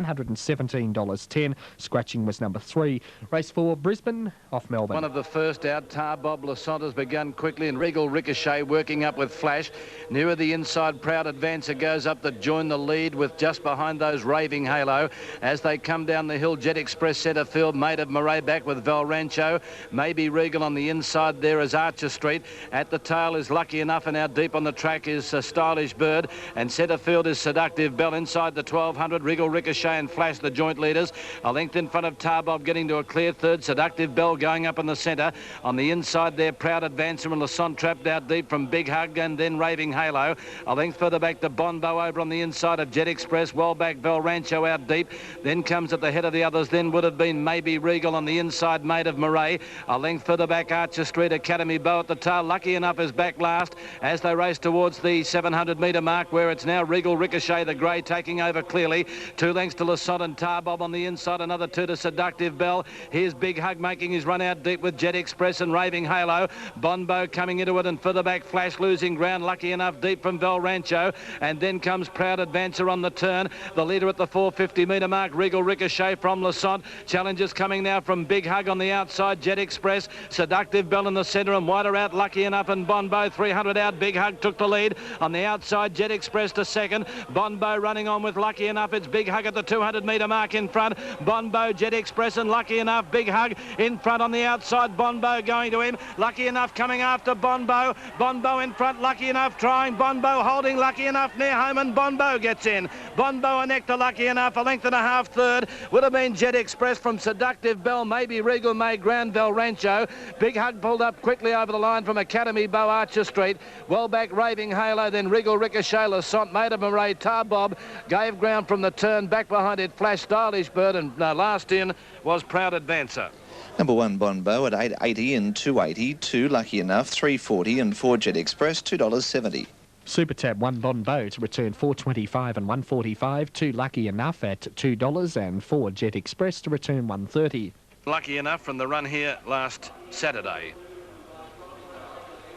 $117.10. Scratching was number 3. Race 4, Brisbane, off Melbourne. One of the first out, Tarbob Lasont has begun quickly, and Regal Ricochet working up with Flash. Nearer the inside, Proud Advancer goes up to join the lead with just behind those Raving Halo. As they come down the hill, Jet Express centre field, Maid of Murray back with Val Rancho. Maybe Regal on the inside there is Archer Street. At the tail is Lucky Enough, and out deep on the track is Stylish Bird. And centre field is Seductive Bell. Inside the 1200, Regal Ricochet and Flash, the joint leaders. A length in front of Tarbob, getting to a clear third. Seductive Bell going up in the centre. On the inside there, Proud Advancer and Lasont trapped out deep from Big Hug, and then Raving Halo. A length further back to Bonbo over on the inside of Jet Express. Well back, Val Rancho out deep. Then comes at the head of the others. Then would have been Maybe Regal on the inside, Maid of Murray. A length further back, Archer Street, Academy Bow at the tail. Lucky Enough is back last as they race towards the 700-metre mark, where it's now Regal Ricochet, the grey, taking over clearly. 2 lengths to Lasont and Tarbob on the inside, another 2 to Seductive Bell. Here's Big Hug making his run out deep with Jet Express and Raving Halo. Bonbo coming into it, and further back Flash losing ground. Lucky Enough deep from Val Rancho, and then comes Proud Advancer on the turn. The leader at the 450-metre mark, Regal Ricochet from Lasont. Challenges coming now from Big Hug on the outside, Jet Express, Seductive Bell in the centre, and wider out Lucky Enough and Bonbo. 300 out, Big Hug took the lead. On the outside, Jet Express to second. Bonbo running on with Lucky Enough. It's Big Hug at the 200-metre mark in front. Bonbo, Jet Express and Lucky Enough. Big Hug in front on the outside. Bonbo going to him. Lucky Enough coming after Bonbo. Bonbo in front. Lucky Enough trying. Bonbo holding Lucky Enough near home, and Bonbo gets in. Bonbo a neck to Lucky Enough. A length and a half third would have been Jet Express from Seductive Bell. Maybe Regal made ground, Val Rancho. Big Hug pulled up quickly over the line from Academy Bow, Archer Street. Well back Raving Halo, then Regal Ricochet, Lasont, Maid of Murray, Tarbob gave ground from the turn. Back behind it, Flash, Stylish Bird, and last in was Proud Advancer. Number 1, Bonbo at $8.80 and $2.80. 2, Lucky Enough, $3.40, and 4, Jet Express, $2.70. Super Tab 1 Bonbo to return $4.25 and $1.45. 2 Lucky Enough at $2, and 4 Jet Express to return $1.30. Lucky Enough from the run here last Saturday.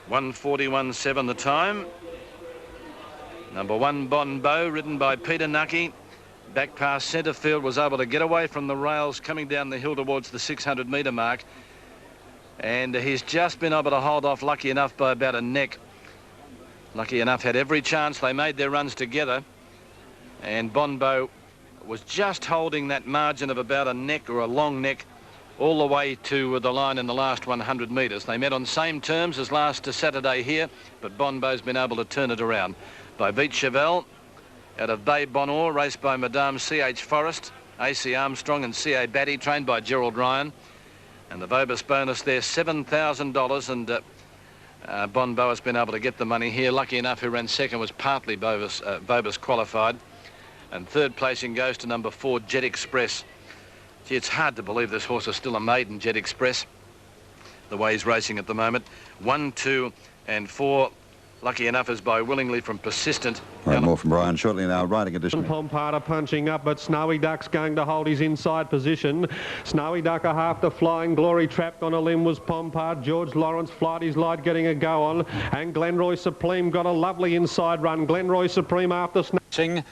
1:41.7 the time. Number 1 Bonbo, ridden by Peter Nucky. Back past centre field, was able to get away from the rails coming down the hill towards the 600-metre mark. And he's just been able to hold off Lucky Enough by about a neck. Lucky Enough had every chance. They made their runs together. And Bonbo was just holding that margin of about a neck or a long neck all the way to the line in the last 100 metres. They met on same terms as last Saturday here, but Bonbo's been able to turn it around. By Beat Chevelle, out of Bay Bonor, raced by Madame C.H. Forrest, A.C. Armstrong and C.A. Batty, trained by Gerald Ryan. And the Vobis bonus there, $7,000, and Bonbo has been able to get the money here. Lucky Enough, who ran second, was partly Vobis qualified. And third placing goes to number 4, Jet Express. Gee, it's hard to believe this horse is still a maiden, Jet Express, the way he's racing at the moment. 1, 2, and 4. Lucky Enough is by Willingly from Persistent. Right, more from Brian shortly now. Riding edition. Pompada punching up, but Snowy Duck's going to hold his inside position. Snowy Duck a half to Flying Glory, trapped on a limb was Pompard. George Lawrence Flight is light getting a go on, and Glenroy Supreme got a lovely inside run. Glenroy Supreme after snatching.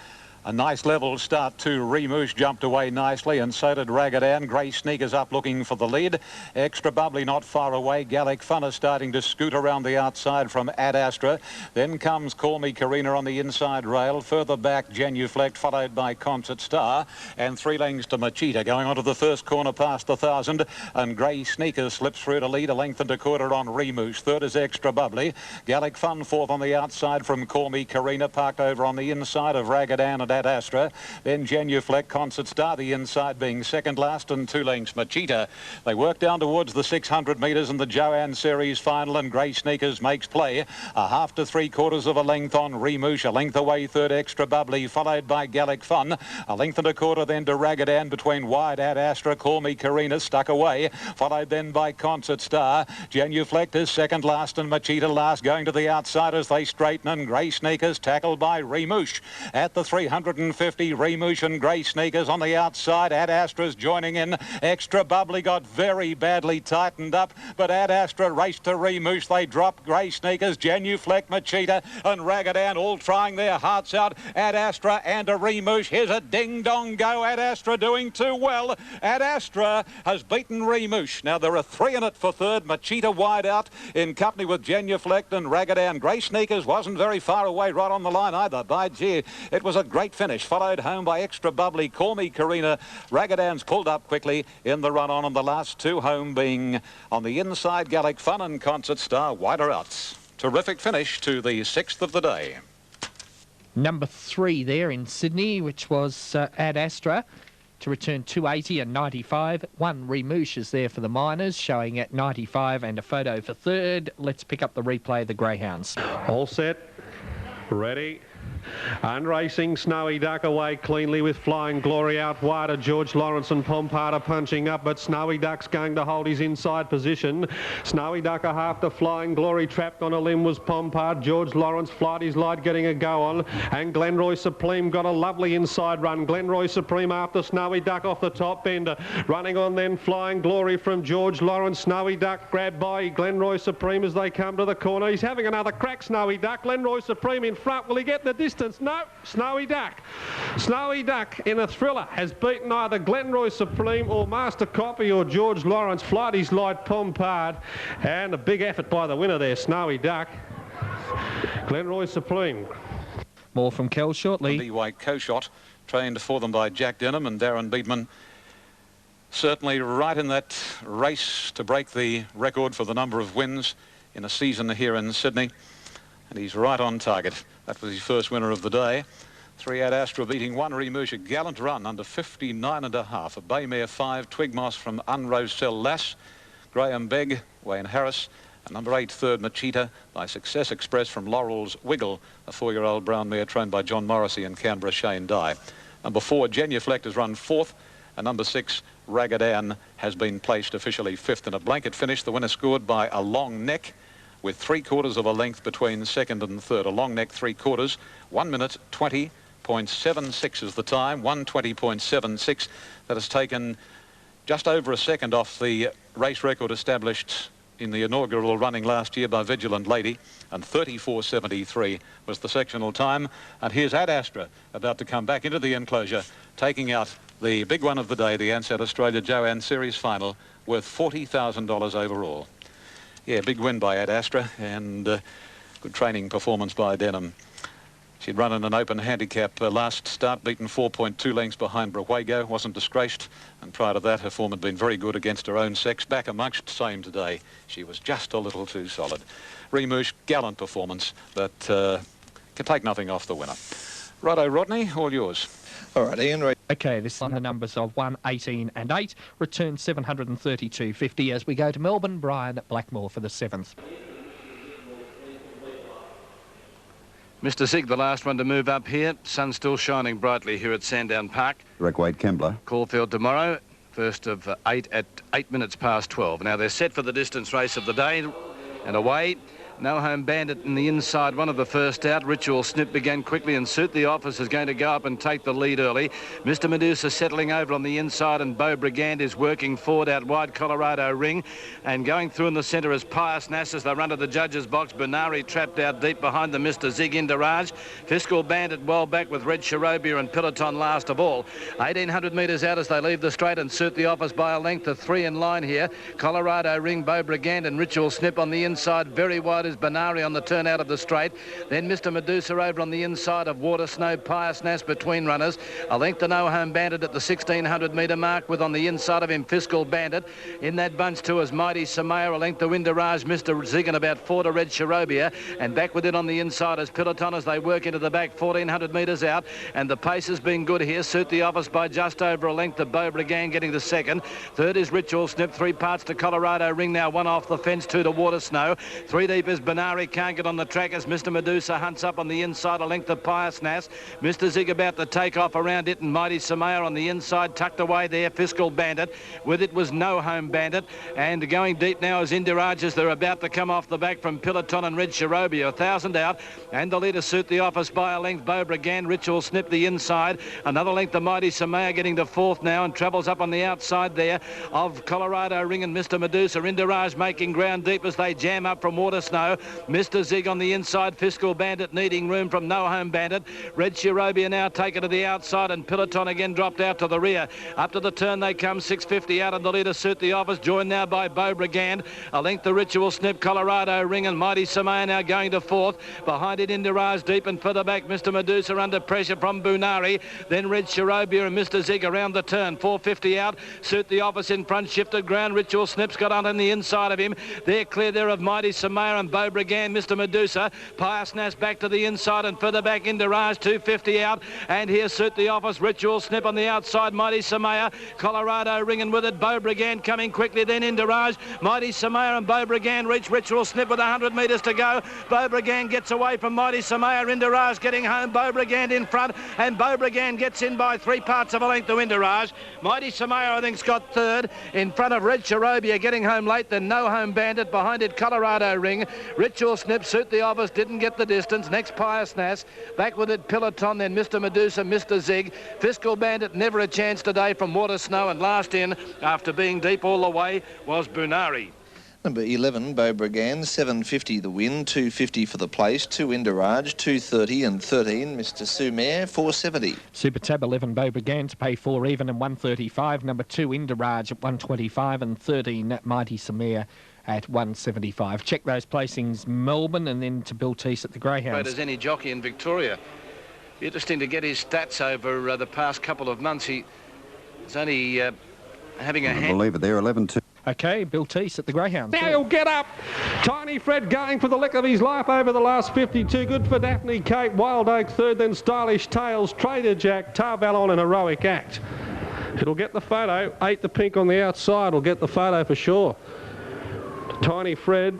A nice level start too. Remouche jumped away nicely, and so did Ragged Ann. Grey Sneakers up looking for the lead. Extra Bubbly not far away. Gallic Fun is starting to scoot around the outside from Ad Astra. Then comes Call Me Karina on the inside rail. Further back, Genuflect, followed by Concert Star. And 3 lengths to Machita, going onto the first corner past the 1,000. And Grey Sneakers slips through to lead, a length and a quarter on Remouche. Third is Extra Bubbly. Gallic Fun fourth on the outside from Call Me Karina, parked over on the inside of Ragged Ann and Ad Astra. Then Genuflect, Concert Star, the inside being second last, and 2 lengths Machita. They work down towards the 600 metres in the Joanne Series final, and Grey Sneakers makes play. A half to 3/4 of a length on Remouche, a length away third Extra Bubbly, followed by Gallic Fun. A length and a quarter then to Ragged Ann between wide Ad Astra, Call Me Karina stuck away, followed then by Concert Star. Genuflect is second last, and Machita last, going to the outside as they straighten, and Grey Sneakers tackled by Remouche. At the 300 150. Remouche and Grey Sneakers on the outside. Ad Astra's joining in. Extra Bubbly got very badly tightened up, but Ad Astra raced to Remouche. They dropped Grey Sneakers, Genuflect, Machita and Ragadan all trying their hearts out. Ad Astra and a Remouche. Here's a ding-dong go. Ad Astra doing too well. Ad Astra has beaten Remouche. Now there are 3 in it for third. Machita wide out in company with Genuflect and Ragadan. Grey Sneakers wasn't very far away right on the line either. By gee, it was a great finish. Followed home by Extra Bubbly. Call Me Karina. Ragadan's pulled up quickly in the run on, and the last 2 home being on the inside Gallic Fun and Concert Star wider outs. Terrific finish to the 6th of the day. Number 3 there in Sydney, which was Ad Astra, to return 280 and 95. 1 Remouche is there for the Miners, showing at 95 and a photo for third. Let's pick up the replay of the Greyhounds. All set, ready. And racing, Snowy Duck away cleanly with Flying Glory out wider. George Lawrence and Pompada punching up, but Snowy Duck's going to hold his inside position. Snowy Duck a half to Flying Glory, trapped on a limb was Pompard. George Lawrence, Flighty's Light getting a go on, and Glenroy Supreme got a lovely inside run. Glenroy Supreme after Snowy Duck off the top bender. Running on then Flying Glory from George Lawrence. Snowy Duck grabbed by Glenroy Supreme as they come to the corner. He's having another crack, Snowy Duck. Glenroy Supreme in front. Will he get the distance? No, Snowy Duck. Snowy Duck in a thriller has beaten either Glenroy Supreme or Master Copy or George Lawrence. Flighty's Light, Pompard, and a big effort by the winner there, Snowy Duck. Glenroy Supreme. More from Kel shortly. The white co-shot, trained for them by Jack Denham and Darren Beatman. Certainly right in that race to break the record for the number of wins in a season here in Sydney. And he's right on target. That was his first winner of the day. 3 Ad Astra beating 1 Remouche. A gallant run under 59.5. A Baymare 5. Twigmoss from Unrosell Lass. Graham Begg, Wayne Harris. And number 8, third Machita by Success Express from Laurel's Wiggle. A 4-year-old brown mare trained by John Morrissey and Canberra Shane Dye. Number 4, Genuflect has run 4th. And number 6, Ragadan has been placed officially 5th in a blanket finish. The winner scored by a long neck, with 3/4 of a length between second and third. A long neck 3/4. 1 minute 20.76 is the time. 1:20.76. That has taken just over a second off the race record established in the inaugural running last year by Vigilant Lady, and 34.73 was the sectional time. And here's Ad Astra about to come back into the enclosure, taking out the big one of the day, the Ansett Australia Joanne Series final, worth $40,000 overall. Yeah, big win by Ad Astra, and good training performance by Denham. She'd run in an open handicap last start, beaten 4.2 lengths behind Brahuego, wasn't disgraced, and prior to that her form had been very good against her own sex. Back amongst same today, she was just a little too solid. Remouche, gallant performance, but can take nothing off the winner. Righto, Rodney, all yours. All right, Ian. Okay, this is on the numbers of 1, 18 and 8. Return 732.50 as we go to Melbourne. Brian Blackmore for the 7th. Mr. Zig, the last one to move up here. Sun still shining brightly here at Sandown Park. Rick Wade Kembler. Caulfield tomorrow, first of 8 at 8 minutes past 12. Now they're set for the distance race of the day and away. No Home Bandit in the inside, one of the first out. Ritual Snip began quickly, and Suit the Office is going to go up and take the lead early. Mr. Medusa settling over on the inside, and Beau Brigand is working forward out wide. Colorado Ring, and going through in the centre is Pius Nass as they run to the judges' box. Benari trapped out deep behind them. Mr. Zig Indaraj. Fiscal Bandit well back with Red Sharobia and Peloton last of all. 1,800 metres out as they leave the straight, and Suit the Office by a length of 3 in line here. Colorado Ring, Beau Brigand and Ritual Snip on the inside. Very wide is Benari on the turn out of the straight. Then Mr. Medusa over on the inside of Water Snow. Pius Nass between runners. A length to No Home Bandit at the 1,600 metre mark, with on the inside of him Fiscal Bandit. In that bunch too is Mighty Samaya. A length to Indaraj, Mr. Zig, and about 4 to Red Sharobia. And back with it on the inside is Peloton as they work into the back, 1,400 metres out. And the pace has been good here. Suit the Office by just over a length to Beau Brigand getting the second. Third is Ritual Snip. 3 parts to Colorado Ring now. 1 off the fence, 2 to Water Snow. 3 deep is as Benari can't get on the track as Mr. Medusa hunts up on the inside, a length of Pious Nas. Mr. Zig about to take off around it, and Mighty Samaya on the inside, tucked away there. Fiscal Bandit. With it was No Home Bandit. And going deep now is Indiraj as they're about to come off the back from Peloton and Red Sharobia. 1,000 out. And the leader Suit the Office by a length. Beau Brigand. Ritual Snip the inside. Another length of Mighty Samaya getting to fourth now and travels up on the outside there of Colorado Ring and Mr. Medusa. Indiraj making ground deep as they jam up from Water Snow. Mr. Zig on the inside. Fiscal Bandit needing room from No Home Bandit. Red Sharobia now taken to the outside, and Peloton again dropped out to the rear. Up to the turn they come, 650 out, and the leader Suit the Office, joined now by Beau Brigand. A length the Ritual Snip, Colorado Ring and Mighty Samaya now going to fourth. Behind it Indiraj deep and further back Mr. Medusa under pressure from Bunari. Then Red Sharobia and Mr. Zig around the turn. 450 out. Suit the Office in front, shifted ground. Ritual Snip's got on the inside of him. They're clear there of Mighty Samaya and Beau Brigand. Mr. Medusa. Pious Nas back to the inside and further back Indiraj. 250 out. And here's Suit the Office. Ritual Snip on the outside. Mighty Samaya. Colorado ringing with it. Beau Brigand coming quickly. Then Indiraj. Mighty Samaya and Beau Brigand reach Ritual Snip with 100 metres to go. Beau Brigand gets away from Mighty Samaya. Indiraj getting home. Beau Brigand in front. And Beau Brigand gets in by 3 parts of a length to Indiraj. Mighty Samaya, I think's got third. In front of Red Sharobia getting home late. Then No Home Bandit. Behind it Colorado Ring. Ritual Snip. Suit the Office didn't get the distance. Next Pious Nas. Back with it Peloton. Then Mr. Medusa. Mr. Zig. Fiscal Bandit never a chance today from Water Snow, and last in after being deep all the way was Bunari. Number 11, Beau Brigand, 750 the win, 250 for the place, 2 Indiraj, 230 and 13, Mr. Sumer, 470. Super Tab 11, Beau Brigand to pay 4 even and 135. Number 2, Indiraj at 125 and 13, Mighty Sumer at 175. Check those placings, Melbourne, and then to Bill Teese at the Greyhounds. Great as any jockey in Victoria. Interesting to get his stats over the past couple of months. He's only having a hand. I believe it there, 11-2. Okay, Bill Teese at the Greyhounds. Now he'll get up. Tiny Fred going for the lick of his life over the last 52. Good for Daphne Cape. Wild Oak third, then Stylish Tales, Trader Jack, Tarbell an Heroic Act. It'll get the photo. 8 the pink on the outside will get the photo for sure. Tiny Fred,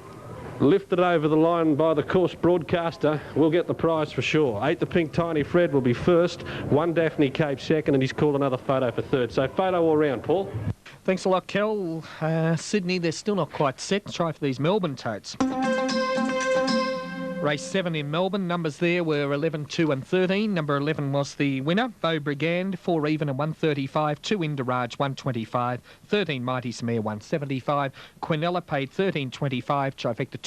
lifted over the line by the course broadcaster, will get the prize for sure. 8 the pink Tiny Fred will be first, 1 Daphne Cape second, and he's called another photo for third. So photo all round, Paul. Thanks a lot, Kel. Sydney, they're still not quite set. Try for these Melbourne totes. Race 7 in Melbourne. Numbers there were 11, 2 and 13. Number 11 was the winner, Beau Brigand, 4 even and 135. 2 Indiraj, 125. 13 Mighty Samir, 175. Quinella paid $13.25. Trifecta,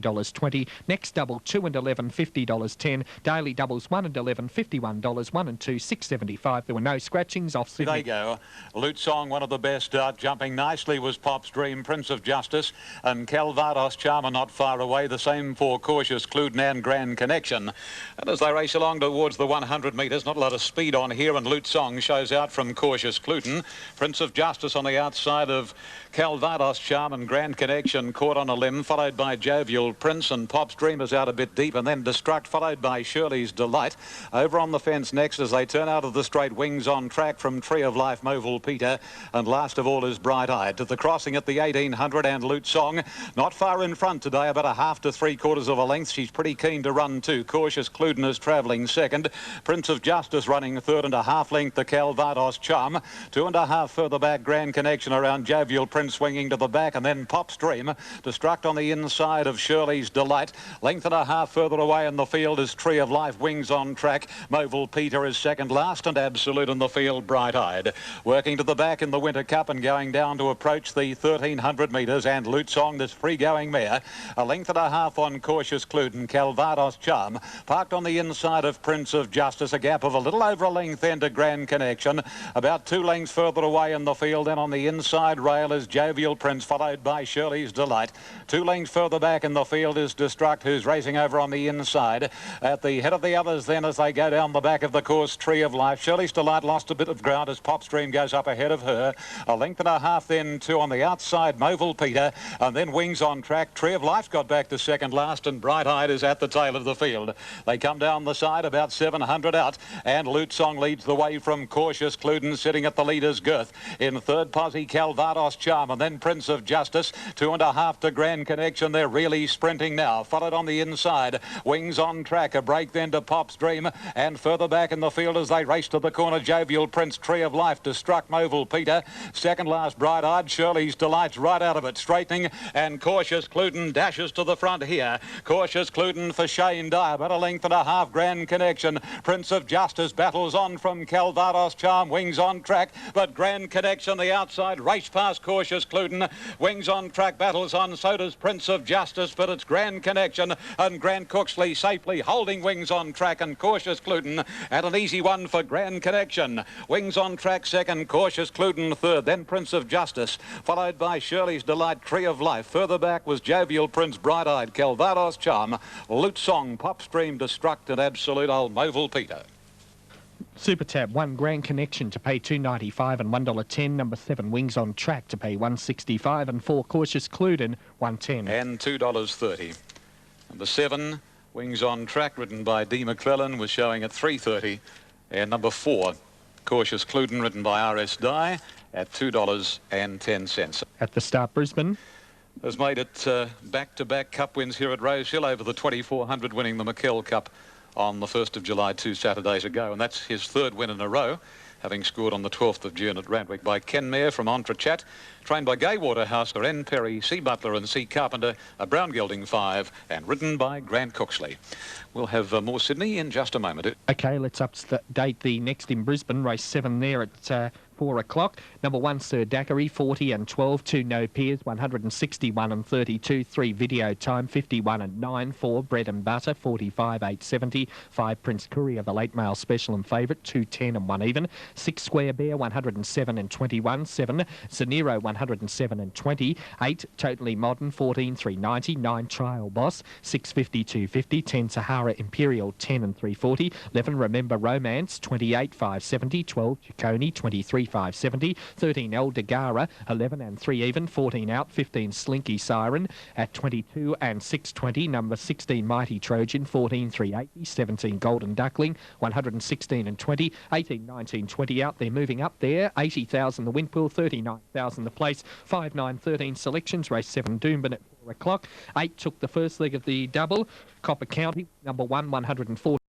$220.20. Next double, 2 and 11, $50.10. Daily doubles, 1 and 11, $51. 1 and 2, $6.75. There were no scratchings off Sydney. There you go. Lute Song, one of the best. Jumping nicely was Pop's Dream, Prince of Justice, and Calvados Charmer not far away. The same for Cautious Cluden and Grand Connection. And as they race along towards the 100 metres, not a lot of speed on here, and Lute Song shows out from Cautious Cluden. Prince of Justice on the outside of Calvados Charm and Grand Connection caught on a limb, followed by Jovial Prince, and Pop's Dream is out a bit deep, and then Destruct, followed by Shirley's Delight. Over on the fence next as they turn out of the straight, Wings on Track from Tree of Life, Movil Peter, and last of all is Bright Eyed. To the crossing at the 1800, and Lute Song not far in front today, about a half to 3/4 of a length. She's pretty keen to run too. Cautious Cluden is travelling second. Prince of Justice running third and a half length to Calvados Charm. 2.5 further back, Grand Connection around Jovial Prince swinging to the back, and then Pop's Dream. Destruct on the inside of Shirley's Delight. Length and a half further away in the field is Tree of Life, Wings on Track. Movil Peter is second last, and Absolute in the field, Bright Eyed. Working to the back in the Winter Cup and going down to approach the 1300 metres, and Lute Song, this free-going mare. A length and a half on Cautious Cluden, Calvados Charm. Parked on the inside of Prince of Justice, a gap of a little over a length then to Grand Connection. About 2 lengths further away in the field, then on the inside rail is Jovial Prince, followed by Shirley's Delight. 2 lengths further back in the field is Destruct, who's racing over on the inside. At the head of the others then as they go down the back of the course, Tree of Life. Shirley's Delight lost a bit of ground as Pop's Dream goes up ahead of her. A length and a half then to on the outside, Movil Peter, and then Wings on Track. Tree of Life got back to second last, and Bright Bright Eyed is at the tail of the field. They come down the side about 700 out, and Lutsong leads the way from Cautious Cluden, sitting at the leader's girth. In third, Posse Calvados Charm, and then Prince of Justice. 2.5 to Grand Connection. They're really sprinting now. Followed on the inside, Wings on Track, a break then to Pop's Dream, and further back in the field as they race to the corner, Jovial Prince, Tree of Life to Struck Moval Peter. Second last, Bright Eyed, Shirley's Delight's right out of it, straightening, and Cautious Cluden dashes to the front here. Cautious Cluden for Shane Dye, about a length and a half. Grand Connection. Prince of Justice battles on from Calvados Charm. Wings on Track, but Grand Connection the outside, race past Cautious Cluden. Wings on Track battles on, so does Prince of Justice, but it's Grand Connection and Grant Cooksley safely holding Wings on Track, and Cautious Cluden at an easy one for Grand Connection. Wings on Track second, Cautious Cluden third, then Prince of Justice, followed by Shirley's Delight, Tree of Life. Further back was Jovial Prince, Bright Eyed, Calvados Charm, Lutsong, Popstream, Destruct, and Absolute Old Moval Peter. Super Tab, 1 Grand Connection to pay $2.95 and $1.10. Number 7 Wings on Track to pay $1.65, and 4 Cautious Cluden $1.10 and $2.30. Number 7 Wings on Track, ridden by D. McClellan, was showing at $3.30, and number 4 Cautious Cluden, ridden by R.S. Dye, at $2.10. At the start, Brisbane has made it back-to-back cup wins here at Rosehill, over the 2400, winning the McKell Cup on the 1st of July 2 Saturdays ago, and that's his 3rd win in a row, having scored on the 12th of June at Randwick by Ken Mayer from Entrechat, trained by Gay Waterhouse for N. Perry, C. Butler and C. Carpenter, a brown gelding 5, and ridden by Grant Cooksley. We'll have more Sydney in just a moment. Okay, let's update the next in Brisbane, race 7 there at 4 o'clock. Number 1, Sir Daiquiri, 40 and 12. 2 No Peers, 161 and 32. 3 Video Time, 51 and 9. 4 Bread and Butter, 45, 870. 5 Prince Courier, the late male special and favourite, 210 and 1 even. 6 Square Bear, 107 and 21. 7 Zanero, 107 and 20. 8 Totally Modern, 14, 390. 9 Trial Boss, 650, 250. 10 Sahara Imperial, 10 and 340. 11 Remember Romance, 28, 570. 12 Chaconi, 23, 570. 13 El Degara, 11 and 3 even. 14 out. 15 Slinky Siren at 22 and 620. Number 16 Mighty Trojan, 14, 380. 17 Golden Duckling, 116 and 20. 18, 19, 20 out. They're moving up there. 80,000 the Windpool, 39,000 the place. 5, 9, 13 selections. Race 7 Doomben at 4 o'clock. 8 took the first leg of the double. Copper County, number 1, 140.